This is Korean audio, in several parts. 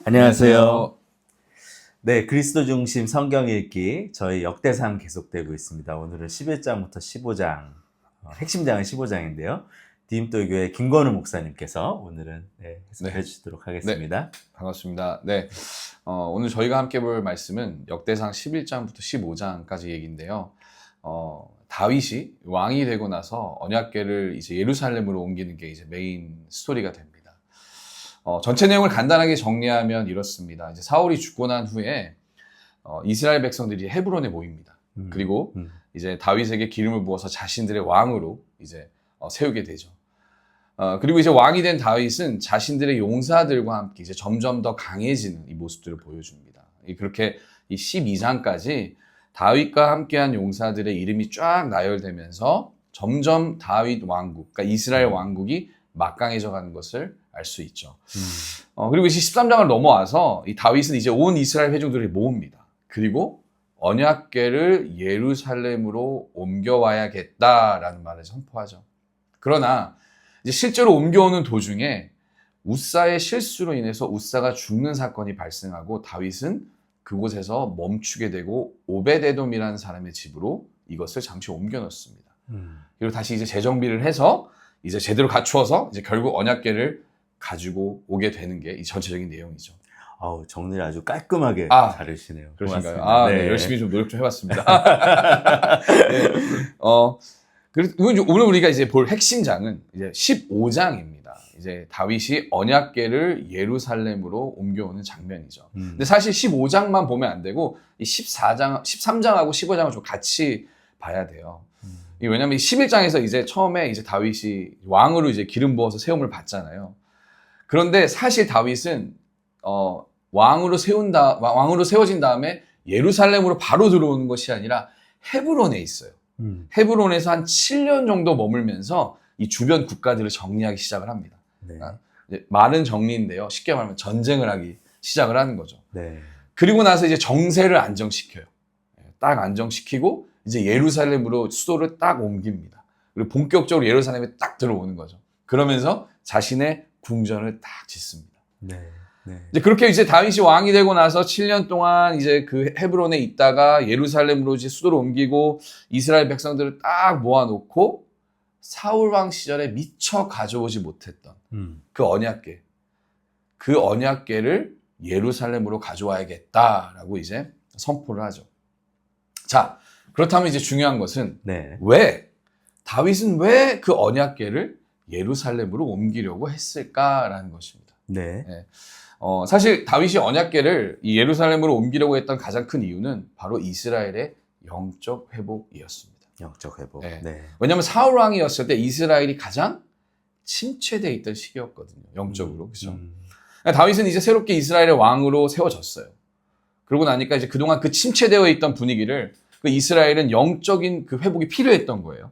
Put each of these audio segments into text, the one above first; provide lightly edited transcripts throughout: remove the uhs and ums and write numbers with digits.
안녕하세요. 네, 그리스도 중심 성경 읽기 저희 역대상 계속되고 있습니다. 오늘은 11장부터 15장, 핵심장은 15장인데요. 디딤돌교회 김건우 목사님께서 오늘은 해석해 주시도록 하겠습니다. 네, 반갑습니다. 네, 오늘 저희가 함께 볼 말씀은 역대상 11장부터 15장까지 얘기인데요. 다윗이 왕이 되고 나서 언약궤를 이제 예루살렘으로 옮기는 게 이제 메인 스토리가 됩니다. 전체 내용을 간단하게 정리하면 이렇습니다. 이제 사울이 죽고 난 후에 이스라엘 백성들이 헤브론에 모입니다. 그리고 이제 다윗에게 기름을 부어서 자신들의 왕으로 이제 세우게 되죠. 그리고 이제 왕이 된 다윗은 자신들의 용사들과 함께 이제 점점 더 강해지는 이 모습들을 보여줍니다. 그렇게 이 12장까지 다윗과 함께한 용사들의 이름이 쫙 나열되면서 점점 다윗 왕국, 그러니까 이스라엘 왕국이 막강해져 가는 것을 알 수 있죠. 그리고 이제 13장을 넘어와서 이 다윗은 이제 온 이스라엘 회중들을 모읍니다. 그리고 언약궤를 예루살렘으로 옮겨와야겠다라는 말을 선포하죠. 그러나 이제 실제로 옮겨오는 도중에 우사의 실수로 인해서 우사가 죽는 사건이 발생하고 다윗은 그곳에서 멈추게 되고 오베데돔이라는 사람의 집으로 이것을 잠시 옮겨 놓습니다. 그리고 다시 이제 재정비를 해서 이제 제대로 갖추어서 이제 결국 언약궤를 가지고 오게 되는 게 이 전체적인 내용이죠. 아우, 정리를 아주 깔끔하게 잘하시네요. 그러신가요? 네, 열심히 좀 노력 좀 해봤습니다. 네. 그리고 오늘 우리가 이제 볼 핵심장은 이제 15장입니다. 이제 다윗이 언약궤를 예루살렘으로 옮겨오는 장면이죠. 근데 사실 15장만 보면 안 되고 이 14장, 13장하고 15장을 좀 같이 봐야 돼요. 왜냐면 11장에서 이제 처음에 이제 다윗이 왕으로 이제 기름 부어서 세움을 받잖아요. 그런데 사실 다윗은 왕으로 세워진 다음에 예루살렘으로 바로 들어오는 것이 아니라 헤브론에 있어요. 헤브론에서 한 7년 정도 머물면서 이 주변 국가들을 정리하기 시작을 합니다. 네. 말은 정리인데요. 쉽게 말하면 전쟁을 하기 시작을 하는 거죠. 네. 그리고 나서 이제 정세를 안정시켜요. 딱 안정시키고 이제 예루살렘으로 수도를 딱 옮깁니다. 그리고 본격적으로 예루살렘에 딱 들어오는 거죠. 그러면서 자신의 궁전을 딱 짓습니다. 네. 네. 이제 그렇게 이제 다윗이 왕이 되고 나서 7년 동안 이제 그 헤브론에 있다가 예루살렘으로 이제 수도를 옮기고 이스라엘 백성들을 딱 모아놓고 사울 왕 시절에 미처 가져오지 못했던 그 언약궤, 그 언약궤를 예루살렘으로 가져와야겠다라고 이제 선포를 하죠. 자, 그렇다면 이제 중요한 것은 다윗은 왜 그 언약궤를 예루살렘으로 옮기려고 했을까라는 것입니다. 네. 사실 다윗이 언약궤를 이 예루살렘으로 옮기려고 했던 가장 큰 이유는 바로 이스라엘의 영적 회복이었습니다. 영적 회복. 네. 네. 왜냐하면 사울 왕이었을 때 이스라엘이 가장 침체되어 있던 시기였거든요. 영적으로. 그렇죠? 다윗은 이제 새롭게 이스라엘의 왕으로 세워졌어요. 그러고 나니까 이제 그동안 그 침체되어 있던 분위기를 그 이스라엘은 영적인 그 회복이 필요했던 거예요.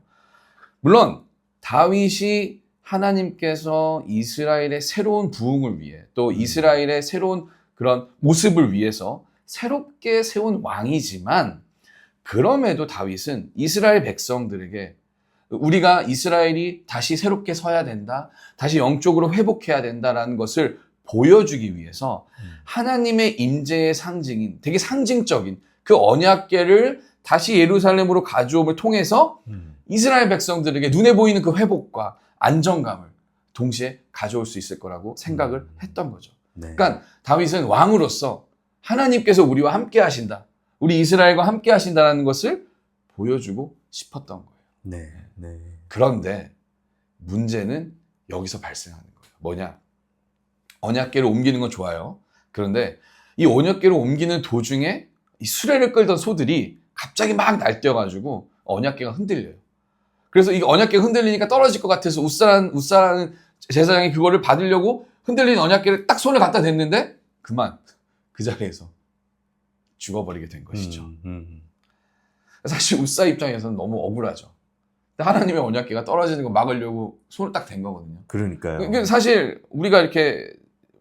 물론 다윗이 하나님께서 이스라엘의 새로운 부흥을 위해 또 이스라엘의 새로운 그런 모습을 위해서 새롭게 세운 왕이지만 그럼에도 다윗은 이스라엘 백성들에게 우리가 이스라엘이 다시 새롭게 서야 된다, 다시 영적으로 회복해야 된다라는 것을 보여주기 위해서 하나님의 임재의 상징인 되게 상징적인 그 언약궤를 다시 예루살렘으로 가져옴을 통해서 이스라엘 백성들에게 눈에 보이는 그 회복과 안정감을 동시에 가져올 수 있을 거라고 생각을 했던 거죠. 네. 그러니까 다윗은 왕으로서 하나님께서 우리와 함께 하신다, 우리 이스라엘과 함께 하신다는 것을 보여주고 싶었던 거예요. 네. 네. 그런데 문제는 여기서 발생하는 거예요. 뭐냐? 언약궤를 옮기는 건 좋아요. 그런데 이 언약궤를 옮기는 도중에 이 수레를 끌던 소들이 갑자기 막 날뛰어가지고 언약궤가 흔들려요. 그래서 이 언약궤가 흔들리니까 떨어질 것 같아서 우사라는 제사장이 그거를 받으려고 흔들린 언약궤를 딱 손을 갖다 댔는데 그만 그 자리에서 죽어버리게 된 것이죠. 사실 우사 입장에서는 너무 억울하죠. 하나님의 언약궤가 떨어지는 거 막으려고 손을 딱 댄 거거든요. 그러니까요. 사실 우리가 이렇게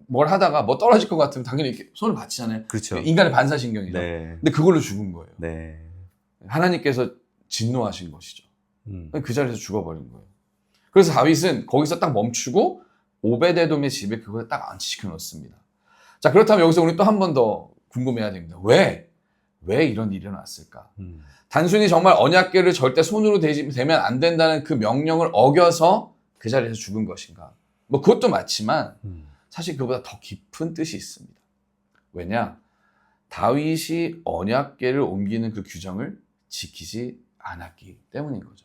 뭘 하다가 뭐 떨어질 것 같으면 당연히 이렇게 손을 받치잖아요. 그렇죠. 인간의 반사신경이죠. 네. 근데 그걸로 죽은 거예요. 네. 하나님께서 진노하신 것이죠. 그 자리에서 죽어버린 거예요. 그래서 다윗은 거기서 딱 멈추고 오베데돔의 집에 그걸 딱 안치시켜 놓습니다. 자, 그렇다면 여기서 우리 또 한 번 더 궁금해야 됩니다. 왜 이런 일이 일어났을까? 단순히 정말 언약궤를 절대 손으로 대면 안 된다는 그 명령을 어겨서 그 자리에서 죽은 것인가? 뭐 그것도 맞지만 사실 그보다 더 깊은 뜻이 있습니다. 왜냐? 다윗이 언약궤를 옮기는 그 규정을 지키지 않았기 때문인 거죠.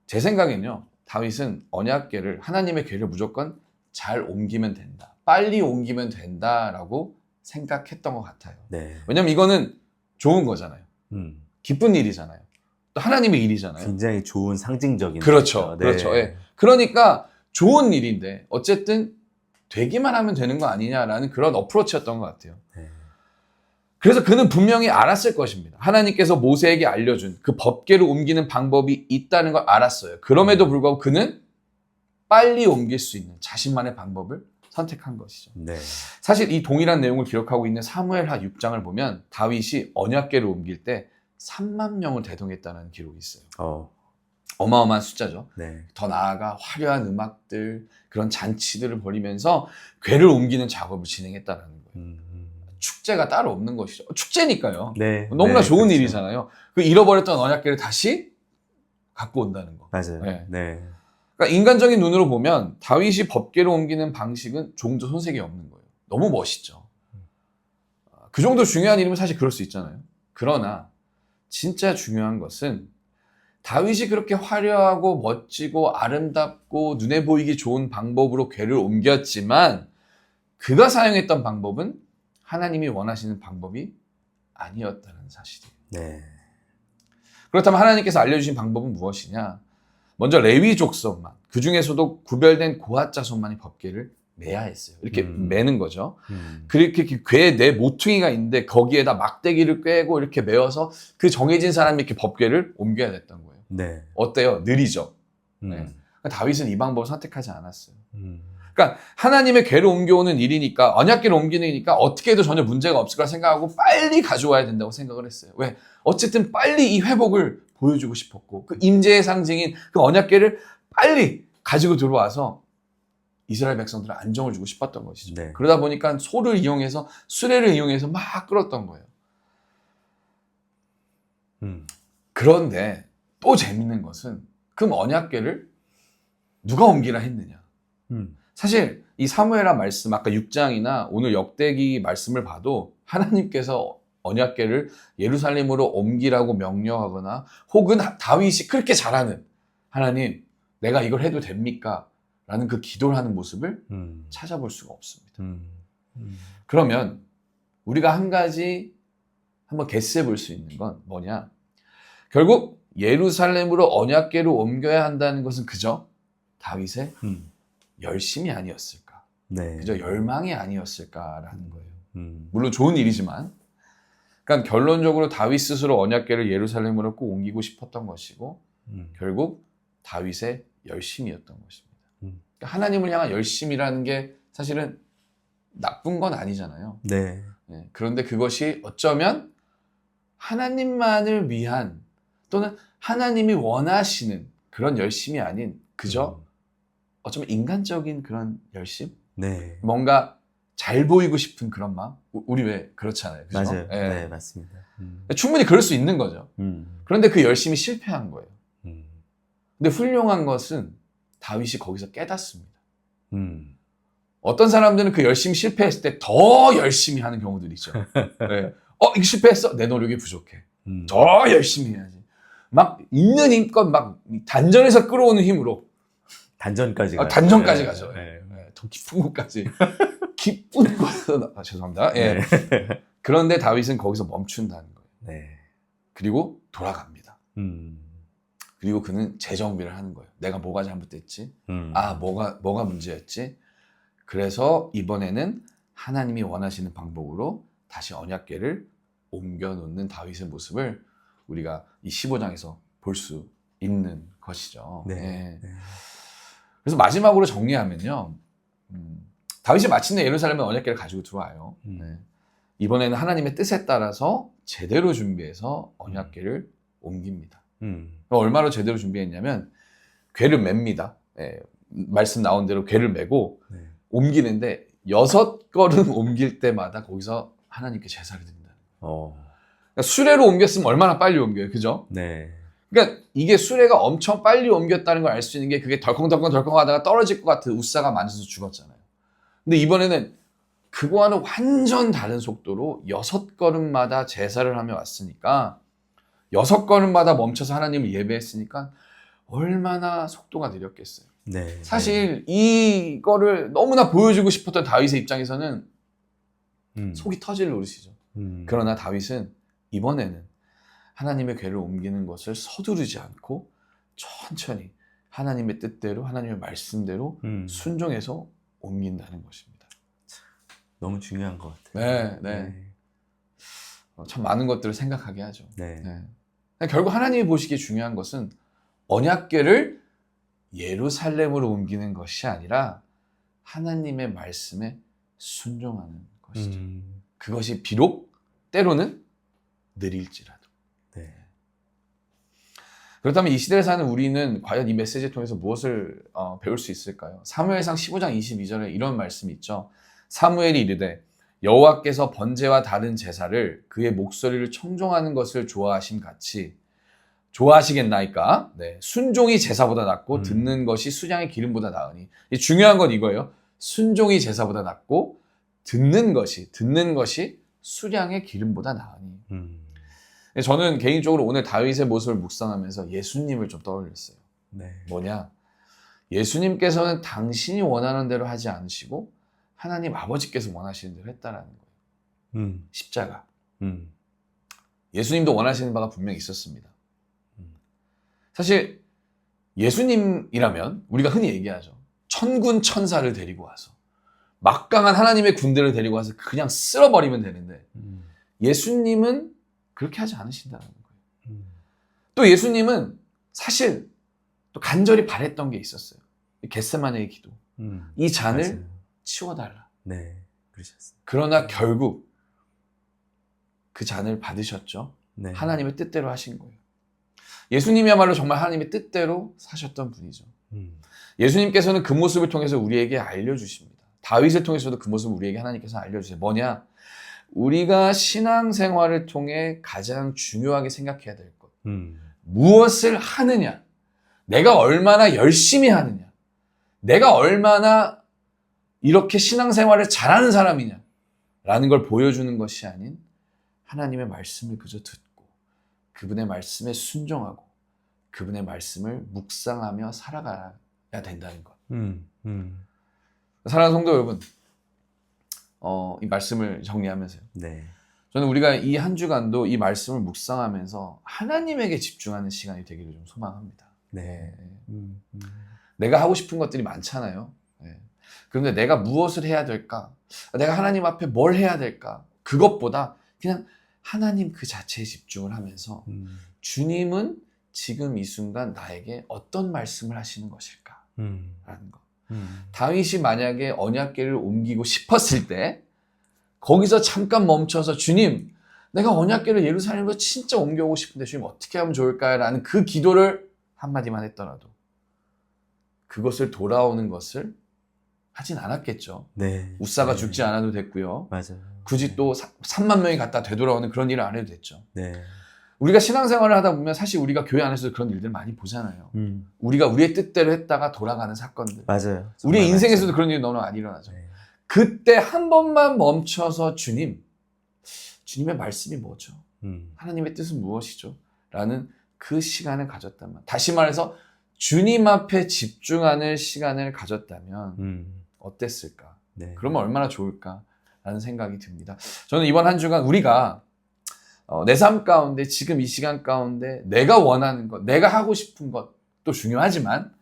제 생각엔요, 다윗은 언약궤를, 하나님의 궤를 무조건 잘 옮기면 된다, 빨리 옮기면 된다라고 생각했던 것 같아요. 네. 왜냐면 이거는 좋은 거잖아요. 기쁜 일이잖아요. 또 하나님의 일이잖아요. 굉장히 좋은 상징적인. 그렇죠. 거죠. 네. 그렇죠. 예. 그러니까 좋은 일인데 어쨌든 되기만 하면 되는 거 아니냐라는 그런 어프로치였던 것 같아요. 네. 그래서 그는 분명히 알았을 것입니다. 하나님께서 모세에게 알려준 그 법궤를 옮기는 방법이 있다는 걸 알았어요. 그럼에도 불구하고 그는 빨리 옮길 수 있는 자신만의 방법을 선택한 것이죠. 네. 사실 이 동일한 내용을 기록하고 있는 사무엘하 6장을 보면 다윗이 언약궤를 옮길 때 3만 명을 대동했다는 기록이 있어요. 어마어마한 숫자죠. 네. 더 나아가 화려한 음악들, 그런 잔치들을 벌이면서 궤를 옮기는 작업을 진행했다는 거예요. 축제가 따로 없는 것이죠. 축제니까요. 네. 너무나 네, 좋은 그렇죠. 일이잖아요. 그 잃어버렸던 언약궤를 다시 갖고 온다는 거. 맞아요. 네. 네. 그러니까 인간적인 눈으로 보면 다윗이 법궤를 옮기는 방식은 조금도 손색이 없는 거예요. 너무 멋있죠. 그 정도 중요한 일이면 사실 그럴 수 있잖아요. 그러나 진짜 중요한 것은 다윗이 그렇게 화려하고 멋지고 아름답고 눈에 보이기 좋은 방법으로 궤를 옮겼지만 그가 사용했던 방법은 하나님이 원하시는 방법이 아니었다는 사실이에요. 네. 그렇다면 하나님께서 알려주신 방법은 무엇이냐? 먼저 레위 족속만, 그 중에서도 구별된 고핫 자손만이 법궤를 매야 했어요. 이렇게 매는 거죠. 그렇게 궤에 네 모퉁이가 있는데 거기에다 막대기를 꿰고 이렇게 메어서 그 정해진 사람이 이렇게 법궤를 옮겨야 됐던 거예요. 네. 어때요? 느리죠? 네. 그러니까 다윗은 이 방법을 선택하지 않았어요. 그러니까 하나님의 궤를 옮겨오는 일이니까, 언약궤를 옮기는 일이니까 어떻게 해도 전혀 문제가 없을 거라 생각하고 빨리 가져와야 된다고 생각을 했어요. 왜? 어쨌든 빨리 이 회복을 보여주고 싶었고 그 임재의 상징인 그 언약궤를 빨리 가지고 들어와서 이스라엘 백성들은 안정을 주고 싶었던 것이죠. 네. 그러다 보니까 소를 이용해서, 수레를 이용해서 막 끌었던 거예요. 그런데 또 재밌는 것은 그 언약궤를 누가 옮기라 했느냐. 사실 이 사무엘하 말씀, 아까 6장이나 오늘 역대기 말씀을 봐도 하나님께서 언약궤를 예루살렘으로 옮기라고 명령하거나 혹은 다윗이 그렇게 잘하는, 하나님 내가 이걸 해도 됩니까? 라는 그 기도를 하는 모습을 찾아볼 수가 없습니다. 그러면 우리가 한 가지 한번 개스해 볼 수 있는 건 뭐냐? 결국 예루살렘으로 언약궤를 옮겨야 한다는 것은 그저 다윗의 열심이 아니었을까? 네. 그저 열망이 아니었을까라는 거예요. 물론 좋은 일이지만, 그러니까 결론적으로 다윗 스스로 언약궤를 예루살렘으로 꼭 옮기고 싶었던 것이고 결국 다윗의 열심이었던 것입니다. 그러니까 하나님을 향한 열심이라는 게 사실은 나쁜 건 아니잖아요. 네. 네, 그런데 그것이 어쩌면 하나님만을 위한 또는 하나님이 원하시는 그런 열심이 아닌 그저 어쩌면 인간적인 그런 열심? 네. 뭔가 잘 보이고 싶은 그런 마음? 우리 왜 그렇잖아요. 그죠? 맞아요. 예. 네, 맞습니다. 충분히 그럴 수 있는 거죠. 그런데 그 열심이 실패한 거예요. 근데 훌륭한 것은 다윗이 거기서 깨닫습니다. 어떤 사람들은 그 열심히 실패했을 때 더 열심히 하는 경우들이 있죠. 네. 이거 실패했어? 내 노력이 부족해. 더 열심히 해야지. 막 있는 힘껏 막 단전에서 끌어오는 힘으로 단전까지 가죠. 단전까지 네. 가죠. 네. 네. 더 깊은 곳까지. 깊은 곳에서 죄송합니다. 예. 네. 그런데 다윗은 거기서 멈춘다는 거예요. 네. 그리고 돌아갑니다. 그리고 그는 재정비를 하는 거예요. 내가 뭐가 잘못됐지? 뭐가 문제였지? 그래서 이번에는 하나님이 원하시는 방법으로 다시 언약궤를 옮겨놓는 다윗의 모습을 우리가 이 15장에서 볼 수 있는 것이죠. 네. 네. 네. 그래서 마지막으로 정리하면요. 다윗이 마침내 예루살렘에 언약궤를 가지고 들어와요. 네. 이번에는 하나님의 뜻에 따라서 제대로 준비해서 언약궤를 옮깁니다. 얼마나 제대로 준비했냐면 궤를 맵니다. 예, 말씀 나온 대로 궤를 메고 네. 옮기는데 6걸음 옮길 때마다 거기서 하나님께 제사를 드린다는 거예요. 어. 그러니까 수레로 옮겼으면 얼마나 빨리 옮겨요. 그죠? 네. 그러니까 이게 수레가 엄청 빨리 옮겼다는 걸 알 수 있는 게 그게 덜컹덜컹 하다가 떨어질 것 같은 우사가 만져서 죽었잖아요. 근데 이번에는 그거와는 완전 다른 속도로 6걸음마다 제사를 하며 왔으니까 6걸음마다 멈춰서 하나님을 예배했으니까 얼마나 속도가 느렸겠어요. 네. 사실 이거를 너무나 보여주고 싶었던 다윗의 입장에서는 속이 터질 노릇이죠. 그러나 다윗은 이번에는 하나님의 궤를 옮기는 것을 서두르지 않고 천천히 하나님의 뜻대로 하나님의 말씀대로 순종해서 옮긴다는 것입니다. 너무 중요한 것 같아요. 네. 참 많은 것들을 생각하게 하죠. 네. 네. 결국 하나님이 보시기에 중요한 것은 언약궤를 예루살렘으로 옮기는 것이 아니라 하나님의 말씀에 순종하는 것이죠. 그것이 비록 때로는 느릴지라도. 네. 그렇다면 이 시대에 사는 우리는 과연 이 메시지를 통해서 무엇을 배울 수 있을까요? 사무엘상 15장 22절에 이런 말씀이 있죠. 사무엘이 이르되 여호와께서 번제와 다른 제사를 그의 목소리를 청종하는 것을 좋아하심 같이 좋아하시겠나이까? 네. 순종이 제사보다 낫고 듣는 것이 수량의 기름보다 나으니. 중요한 건 이거예요. 순종이 제사보다 낫고 듣는 것이 수량의 기름보다 나으니. 저는 개인적으로 오늘 다윗의 모습을 묵상하면서 예수님을 좀 떠올렸어요. 네. 뭐냐? 예수님께서는 당신이 원하는 대로 하지 않으시고 하나님 아버지께서 원하시는 대로 했다라는 거예요. 십자가. 예수님도 원하시는 바가 분명히 있었습니다. 사실 예수님이라면 우리가 흔히 얘기하죠. 천군 천사를 데리고 와서 막강한 하나님의 군대를 데리고 와서 그냥 쓸어버리면 되는데 예수님은 그렇게 하지 않으신다는 거예요. 또 예수님은 사실 또 간절히 바랬던 게 있었어요. 겟세마네의 기도. 이 잔을 맞아요. 치워달라. 네, 그러셨어요. 그러나 결국 그 잔을 받으셨죠. 네. 하나님의 뜻대로 하신 거예요. 예수님이야말로 정말 하나님의 뜻대로 사셨던 분이죠. 예수님께서는 그 모습을 통해서 우리에게 알려주십니다. 다윗을 통해서도 그 모습을 우리에게 하나님께서 알려주세요. 뭐냐? 우리가 신앙생활을 통해 가장 중요하게 생각해야 될 것. 무엇을 하느냐? 내가 얼마나 열심히 하느냐? 내가 얼마나 이렇게 신앙생활을 잘하는 사람이냐? 라는 걸 보여주는 것이 아닌 하나님의 말씀을 그저 듣고 그분의 말씀에 순종하고 그분의 말씀을 묵상하며 살아가야 된다는 것. 사랑하는 성도 여러분, 이 말씀을 정리하면서요. 네. 저는 우리가 이 한 주간도 이 말씀을 묵상하면서 하나님에게 집중하는 시간이 되기를 좀 소망합니다. 네. 내가 하고 싶은 것들이 많잖아요. 그런데 내가 무엇을 해야 될까? 내가 하나님 앞에 뭘 해야 될까? 그것보다 그냥 하나님 그 자체에 집중을 하면서 주님은 지금 이 순간 나에게 어떤 말씀을 하시는 것일까? 라는 것. 다윗이 만약에 언약궤를 옮기고 싶었을 때 거기서 잠깐 멈춰서 주님, 내가 언약궤를 예루살렘으로 진짜 옮겨오고 싶은데 주님 어떻게 하면 좋을까요? 라는 그 기도를 한마디만 했더라도 그것을 돌아오는 것을 하진 않았겠죠. 네. 우사가 네. 죽지 않아도 됐고요. 맞아요. 굳이 또 3만 명이 갔다 되돌아오는 그런 일을 안 해도 됐죠. 네. 우리가 신앙생활을 하다 보면 사실 우리가 교회 안에서도 그런 일들 많이 보잖아요. 우리가 우리의 뜻대로 했다가 돌아가는 사건들. 맞아요. 우리의 정말 인생에서도 맞아요. 그런 일이 너무 많이 일어나죠. 네. 그때 한 번만 멈춰서 주님의 말씀이 뭐죠? 하나님의 뜻은 무엇이죠? 라는 그 시간을 가졌다면, 다시 말해서 주님 앞에 집중하는 시간을 가졌다면 어땠을까? 네. 그러면 얼마나 좋을까라는 생각이 듭니다. 저는 이번 한 주간 우리가 내 삶 가운데 지금 이 시간 가운데 내가 원하는 것, 내가 하고 싶은 것도 중요하지만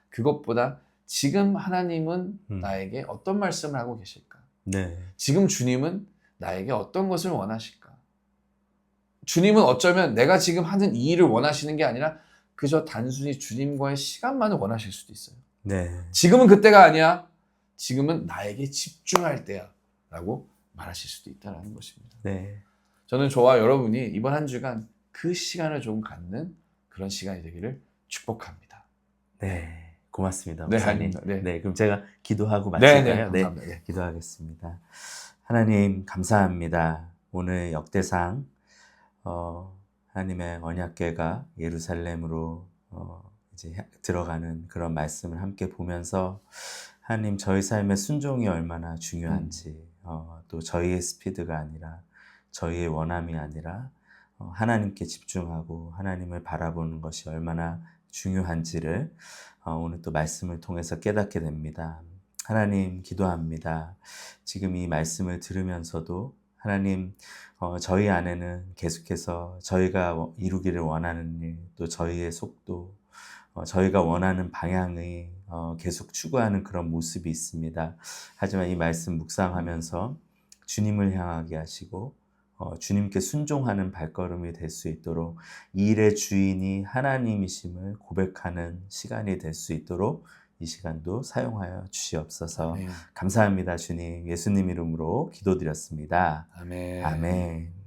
그것보다 지금 하나님은 나에게 어떤 말씀을 하고 계실까? 네. 지금 주님은 나에게 어떤 것을 원하실까? 주님은 어쩌면 내가 지금 하는 이 일을 원하시는 게 아니라 그저 단순히 주님과의 시간만을 원하실 수도 있어요. 네. 지금은 그때가 아니야. 지금은 나에게 집중할 때야. 라고 말하실 수도 있다는 것입니다. 네. 저는 저와 여러분이 이번 한 주간 그 시간을 좀 갖는 그런 시간이 되기를 축복합니다. 네. 고맙습니다. 네, 목사님. 아닙니다. 네. 네, 그럼 제가 기도하고 네, 마칠까요? 네, 감사합니다. 네. 기도하겠습니다. 하나님 감사합니다. 오늘 역대상 하나님의 언약궤가 예루살렘으로 이제 들어가는 그런 말씀을 함께 보면서 하나님 저희 삶의 순종이 얼마나 중요한지 또 저희의 스피드가 아니라 저희의 원함이 아니라 하나님께 집중하고 하나님을 바라보는 것이 얼마나 중요한지를 오늘 또 말씀을 통해서 깨닫게 됩니다. 하나님 기도합니다. 지금 이 말씀을 들으면서도 하나님 저희 안에는 계속해서 저희가 이루기를 원하는 일, 또 저희의 속도, 저희가 원하는 방향이 계속 추구하는 그런 모습이 있습니다. 하지만 이 말씀 묵상하면서 주님을 향하게 하시고 주님께 순종하는 발걸음이 될 수 있도록 이 일의 주인이 하나님이심을 고백하는 시간이 될 수 있도록 이 시간도 사용하여 주시옵소서. 아멘. 감사합니다. 주님, 예수님 이름으로 기도드렸습니다. 아멘. 아멘.